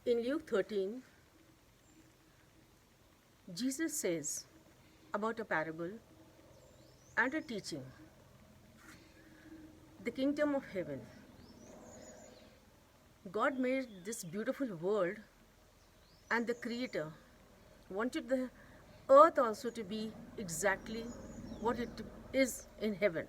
In Luke 13, Jesus says about a parable and a teaching, the kingdom of heaven. God made this beautiful world, and the Creator wanted the earth also to be exactly what it is in heaven.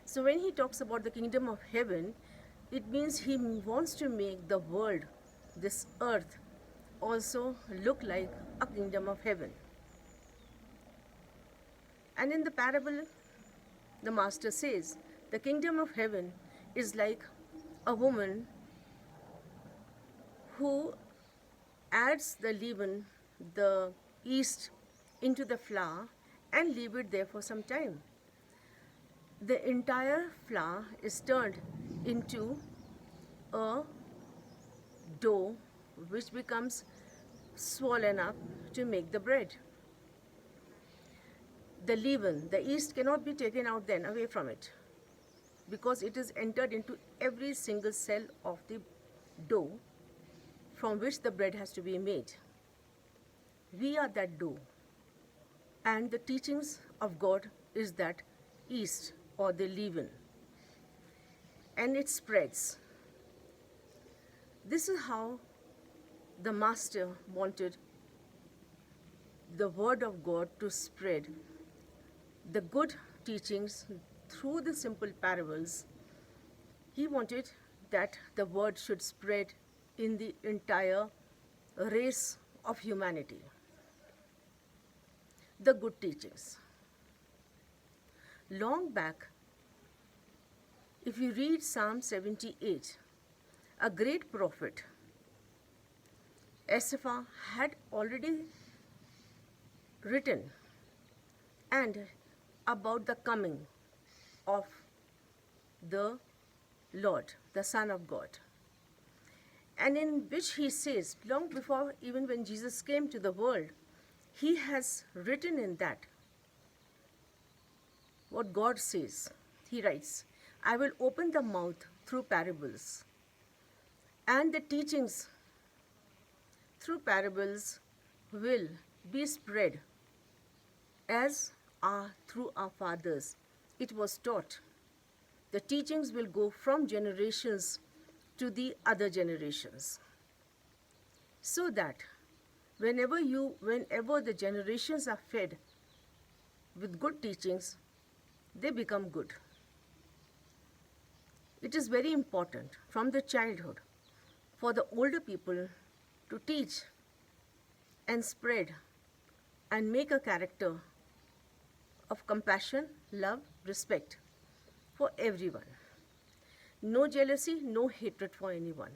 So when he talks about the kingdom of heaven, it means he wants to make the world, this earth, also look like a kingdom of heaven. And in the parable, the master says, the kingdom of heaven is like a woman who adds the leaven, the yeast, into the flour and leave it there for some time. The entire flour is turned into a dough which becomes swollen up to make the bread. The leaven, the yeast cannot be taken out then away from it because it is entered into every single cell of the dough from which the bread has to be made. We are that dough, and the teachings of God is that yeast or the leaven, and it spreads. This is how the Master wanted the Word of God to spread, the good teachings through the simple parables. He wanted that the Word should spread in the entire race of humanity. The good teachings. Long back, if you read Psalm 78, a great prophet, Asaph, had already written and about the coming of the Lord, the Son of God, and in which he says, long before even when Jesus came to the world, he has written in that what God says. He writes, I will open the mouth through parables, and the teachings through parables will be spread as through our fathers it was taught. The teachings will go from generations to the other generations, so that whenever the generations are fed with good teachings, they become good. It is very important from the childhood for the older people to teach and spread and make a character of compassion, love, respect for everyone. No jealousy, no hatred for anyone.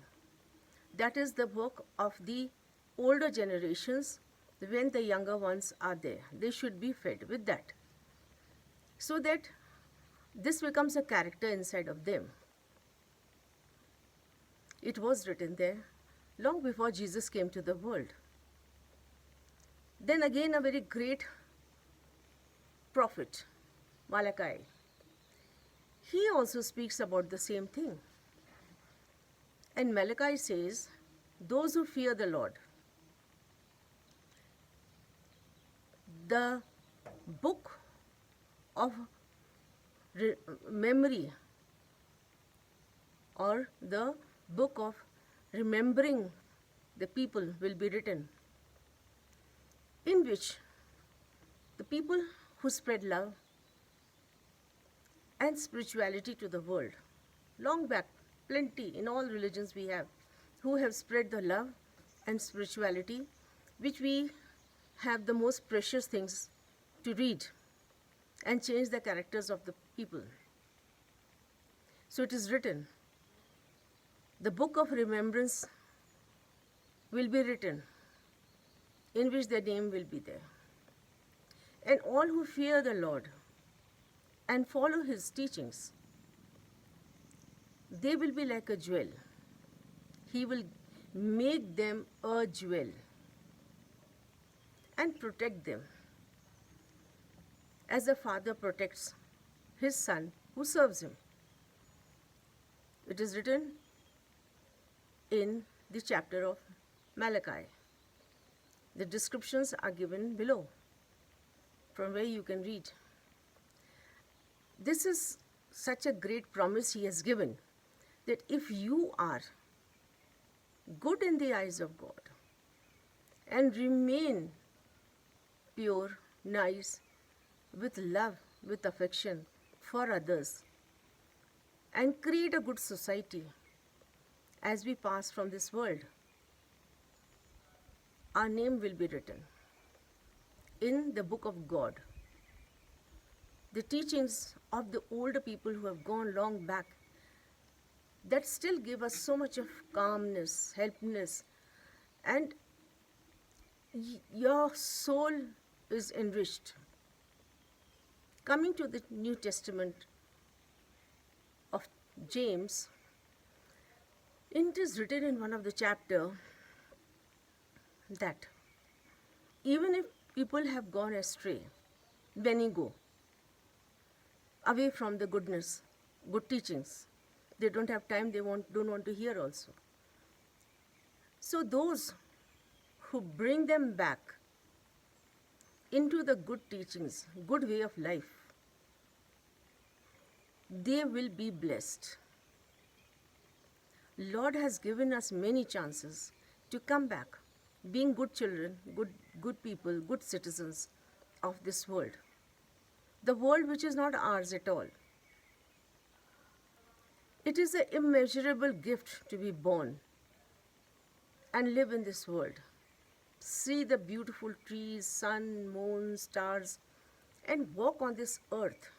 That is the work of the older generations when the younger ones are there. They should be fed with that, so that this becomes a character inside of them. It was written there long before Jesus came to the world. Then again, a very great prophet, Malachi, he also speaks about the same thing. And Malachi says, those who fear the Lord, the book of memory, or the book of remembering the people will be written, in which the people who spread love and spirituality to the world, long back, plenty in all religions we have, who have spread the love and spirituality, which we have the most precious things to read and change the characters of the people. So it is written, the book of remembrance will be written, in which their name will be there. And all who fear the Lord and follow his teachings, they will be like a jewel. He will make them a jewel and protect them as a father protects his son who serves him. It is written in the chapter of Malachi. The descriptions are given below, from where you can read. This is such a great promise he has given, that if you are good in the eyes of God and remain pure, nice, with love, with affection for others, and create a good society as we pass from this world, our name will be written in the book of God. The teachings of the older people who have gone long back, that still give us so much of calmness, helpness, and your soul is enriched. Coming to the New Testament of James, it is written in one of the chapter that even if people have gone astray, when you go away from the goodness, good teachings, they don't have time, don't want to hear also. So those who bring them back into the good teachings, good way of life, they will be blessed. Lord has given us many chances to come back, being good children, good people, good citizens of this world. The world which is not ours at all. It is an immeasurable gift to be born and live in this world. See the beautiful trees, sun, moon, stars, and walk on this earth.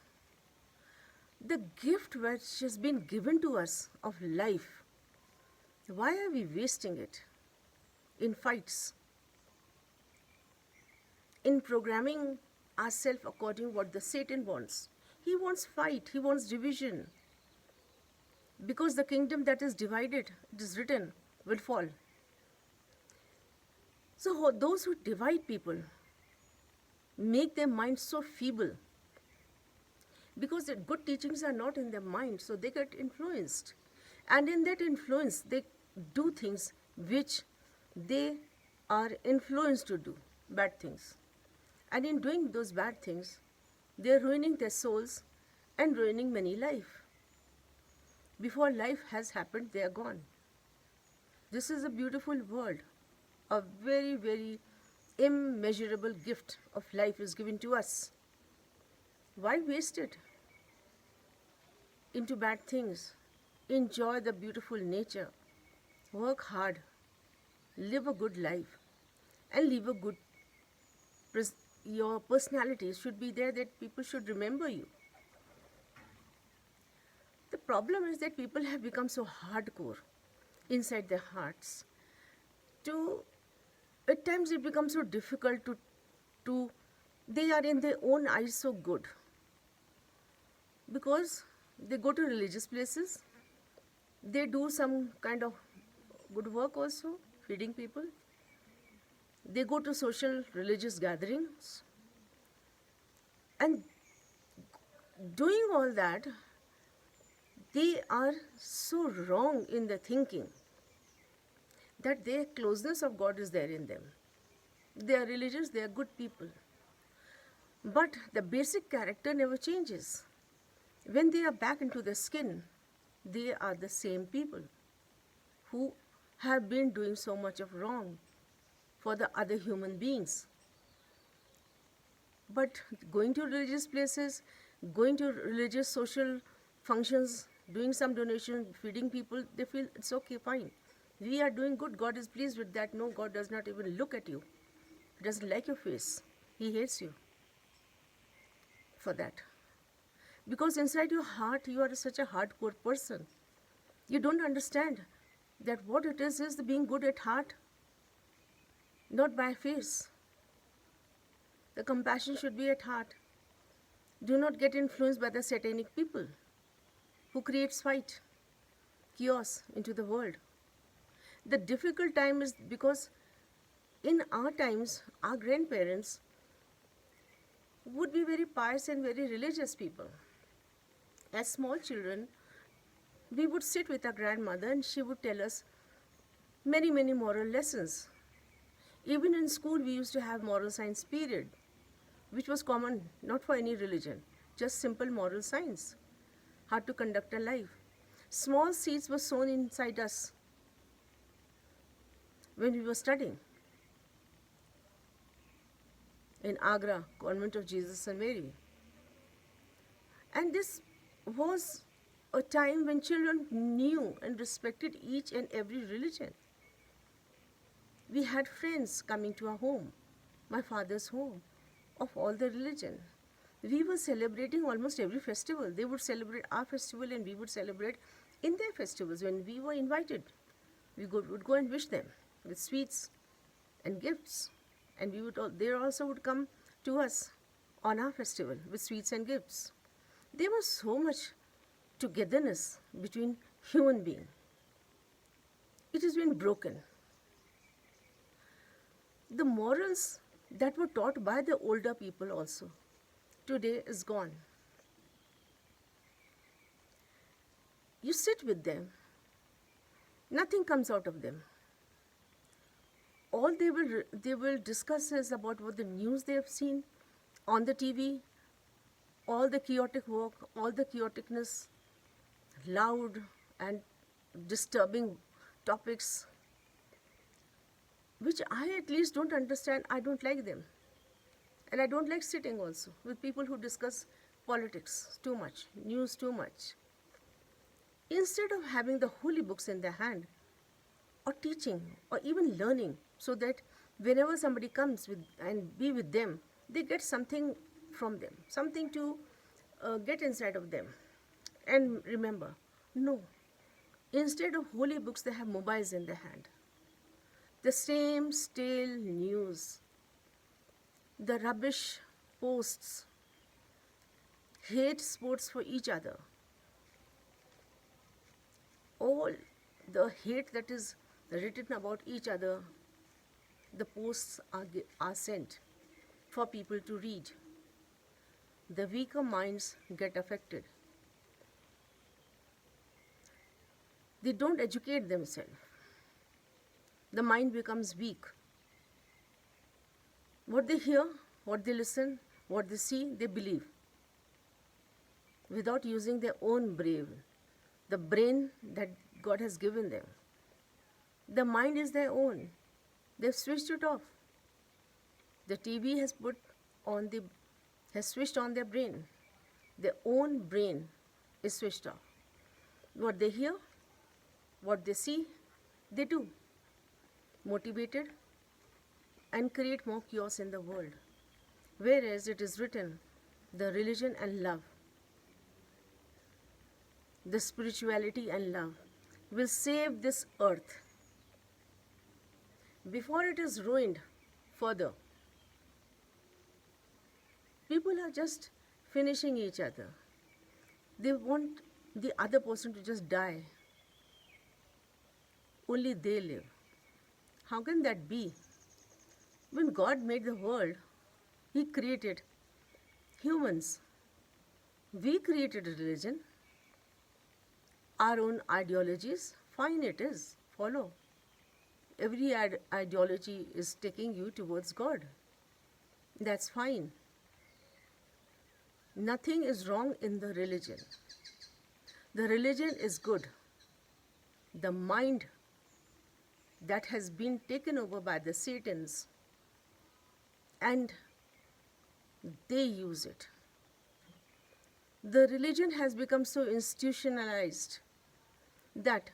The gift which has been given to us of life, why are we wasting it in fights, in programming ourselves according to what the Satan wants? He wants fight, he wants division. Because the kingdom that is divided, it is written, will fall. So those who divide people make their minds so feeble, because the good teachings are not in their mind, so they get influenced. And in that influence, they do things which they are influenced to do, bad things. And in doing those bad things, they are ruining their souls and ruining many lives. Before life has happened, they are gone. This is a beautiful world. A very, very immeasurable gift of life is given to us. Why waste it into bad things? Enjoy the beautiful nature. Work hard. Live a good life. And live a good... Your personality should be there, that people should remember you. The problem is that people have become so hardcore inside their hearts. At times it becomes so difficult to they are in their own eyes so good. Because they go to religious places, they do some kind of good work also, feeding people. They go to social religious gatherings. And doing all that, they are so wrong in their thinking that their closeness of God is there in them. They are religious, they are good people. But the basic character never changes. When they are back into the skin, they are the same people who have been doing so much of wrong for the other human beings. But going to religious places, going to religious social functions, doing some donation, feeding people, they feel it's okay, fine. We are doing good, God is pleased with that. No, God does not even look at you. He doesn't like your face. He hates you for that. Because inside your heart, you are such a hardcore person. You don't understand that what it is the being good at heart, not by face. The compassion should be at heart. Do not get influenced by the satanic people who creates fight, chaos into the world. The difficult time is because in our times, our grandparents would be very pious and very religious people. As small children, we would sit with our grandmother and she would tell us many, many moral lessons. Even in school, we used to have moral science period, which was common not for any religion, just simple moral science, how to conduct a life. Small seeds were sown inside us when we were studying in Agra, Convent of Jesus and Mary. And this was a time when children knew and respected each and every religion. We had friends coming to our home, my father's home, of all the religion. We were celebrating almost every festival. They would celebrate our festival and we would celebrate in their festivals when we were invited. We would go and wish them with sweets and gifts. And they also would come to us on our festival with sweets and gifts. There was so much togetherness between human beings. It has been broken. The morals that were taught by the older people also today is gone. You sit with them, nothing comes out of them. All they will discuss is about what the news they have seen on the TV, all the chaotic work, all the chaoticness, loud and disturbing topics, which I at least don't understand. I don't like them. And I don't like sitting also with people who discuss politics too much, news too much. Instead of having the holy books in their hand, or teaching, or even learning, so that whenever somebody comes with and be with them, they get something from them, something to get inside of them. And remember, no, instead of holy books, they have mobiles in their hand. The same stale news, the rubbish posts, hate sports for each other, all the hate that is written about each other, the posts are sent for people to read. The weaker minds get affected. They don't educate themselves. The mind becomes weak. What they hear, what they listen, what they see, they believe without using their own brain, the brain that God has given them. The mind is their own. They've switched it off. The TV has switched on their brain. Their own brain is switched off. What they hear, what they see, they do. Motivated and create more chaos in the world. Whereas it is written, the religion and love, the spirituality and love will save this earth before it is ruined further. People are just finishing each other. They want the other person to just die. Only they live. How can that be? When God made the world, He created humans. We created a religion, our own ideologies. Fine, it is. Follow. Every ideology is taking you towards God. That's fine. Nothing is wrong in the religion. The religion is good. The mind that has been taken over by the Satans, and they use it. The religion has become so institutionalized that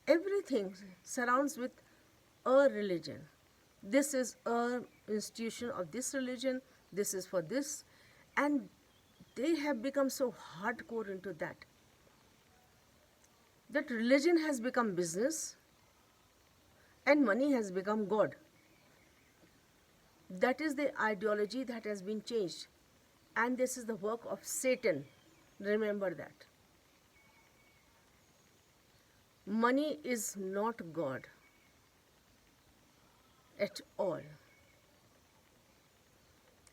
everything surrounds with a religion. This is a institution of this religion, this is for this, and they have become so hardcore into that religion has become business and money has become God. That is the ideology that has been changed, and this is the work of Satan. Remember that. Money is not God at all.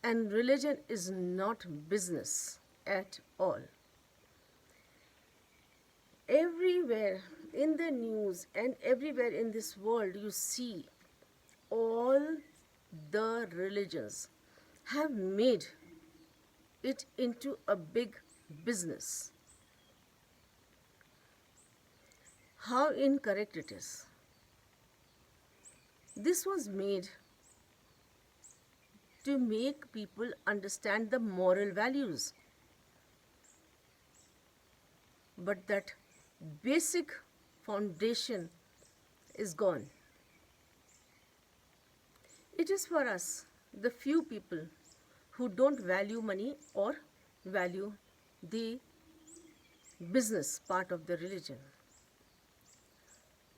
And religion is not business at all. Everywhere In the news and everywhere in this world, you see all the religions have made it into a big business. How incorrect it is. This was made to make people understand the moral values. But that basic foundation is gone. It is for us, the few people who don't value money or value the business part of the religion,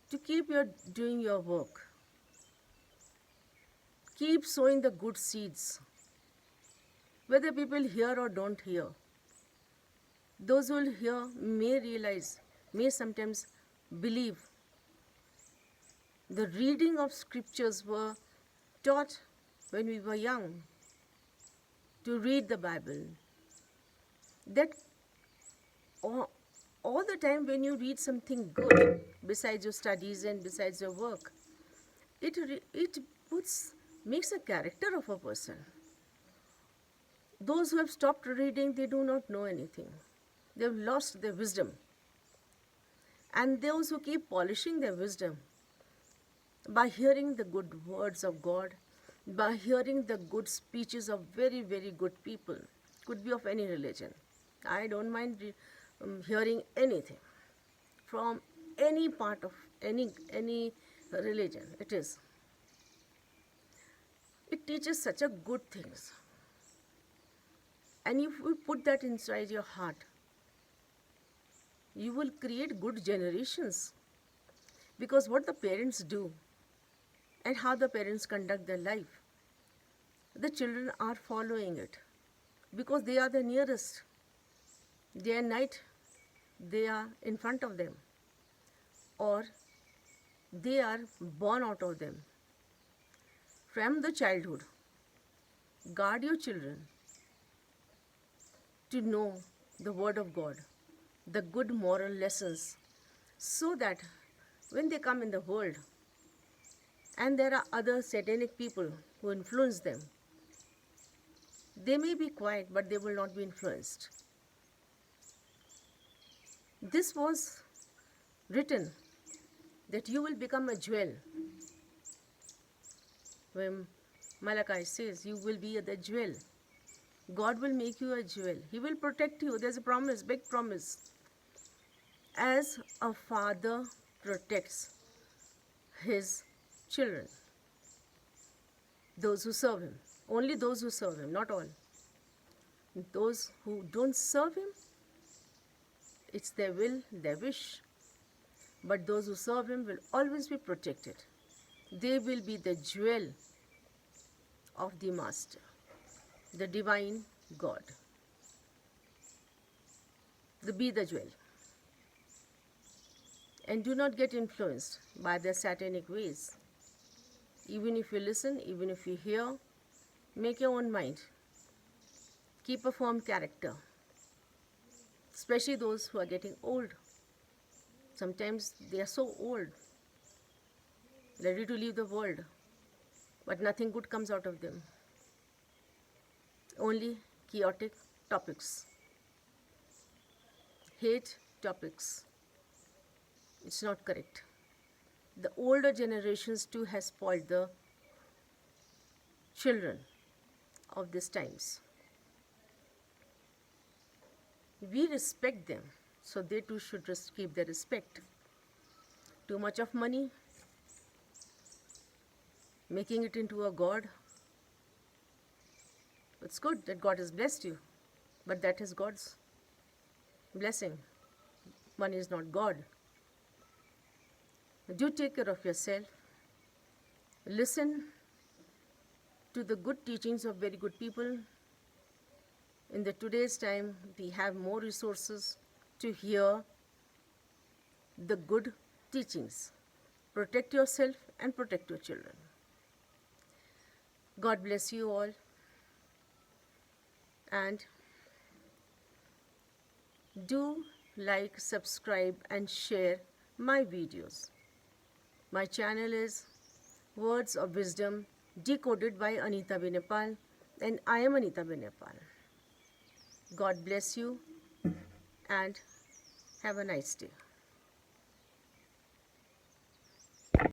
to keep doing your work. Keep sowing the good seeds, whether people hear or don't hear. Those who will hear may realize, may sometimes believe. The reading of scriptures were taught when we were young to read the Bible. That all the time when you read something good, besides your studies and besides your work, it makes a character of a person. Those who have stopped reading, they do not know anything. They've lost their wisdom. And those who keep polishing their wisdom by hearing the good words of God, by hearing the good speeches of very, very good people, could be of any religion. I don't mind hearing anything from any part of any religion. It teaches such a good things. And if you put that inside your heart, you will create good generations. Because what the parents do and how the parents conduct their life, the children are following it. Because they are the nearest. Day and night, they are in front of them. Or they are born out of them. From the childhood, guard your children to know the word of God, the good moral lessons, so that when they come in the world and there are other satanic people who influence them, they may be quiet, but they will not be influenced. This was written that you will become a jewel. When Malachi says you will be the jewel, God will make you a jewel. He will protect you. There's a promise, big promise. As a father protects his children, those who serve him, only those who serve him, not all. Those who don't serve him, it's their will, their wish. But those who serve him will always be protected. They will be the jewel of the Master, the divine God. Be the jewel. And do not get influenced by their satanic ways. Even if you listen, even if you hear, make your own mind. Keep a firm character. Especially those who are getting old. Sometimes they are so old, ready to leave the world, but nothing good comes out of them. Only chaotic topics. Hate topics. It's not correct. The older generations too has spoiled the children of these times. We respect them, so they too should just keep their respect. Too much of money, making it into a god. It's good that God has blessed you, but that is God's blessing. Money is not God. Do take care of yourself. Listen to the good teachings of very good people. In the today's time, we have more resources to hear the good teachings. Protect yourself and protect your children. God bless you all. And do like, subscribe and share my videos. My channel is Words of Wisdom decoded by Anita Benepal, and I am Anita Benepal. God bless you and have a nice day.